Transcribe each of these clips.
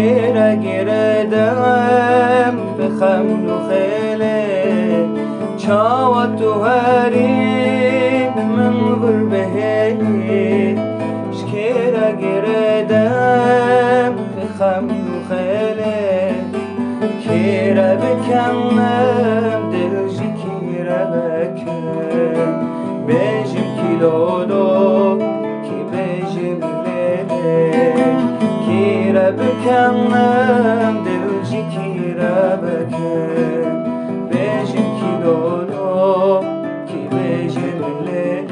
شكيرة گیره دم بخم و خیله چاوا تو هریم من ور بهی شكيرة گیره دم بخم و خیله کیره بکنم دل جی کیره بکن بجم کیلولو کی بجم لیله کیره بکنم دل جی کیره بکن بجم کیلولو کی بجم لیله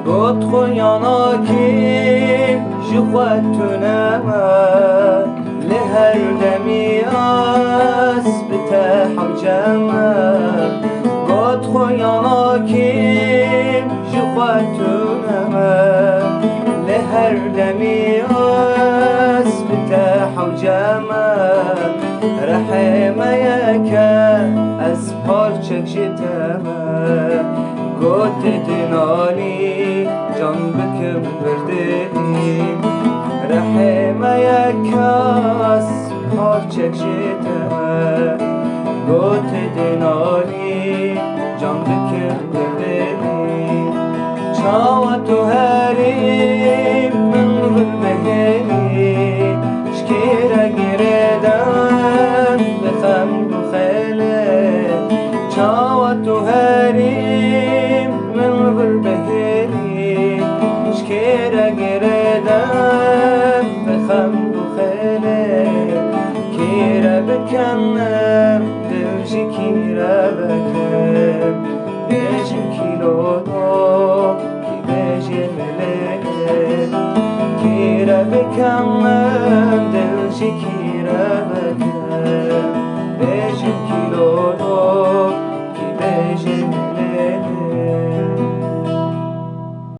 گوت خویانا کی جوات تنام لهر دمی اس بتاحم جمال گوت خویانا کی جوات تنام لهر دمی اس بتاحم جمال رحميك از پارچک جتم گوت دنالی جان بکم بردیم رحميك از پارچک جتم گوت دنالی جان بکم بردیم چاوا تو هریم من بهی شکیره گیره دم بخم و خیله چاوا تو هریم من بهی شکیره گیره دم بخم و خیله کیره بکنم دل جی کیره بکن بجم کیلو دو کی بجم لیله کیره بکنم دل جی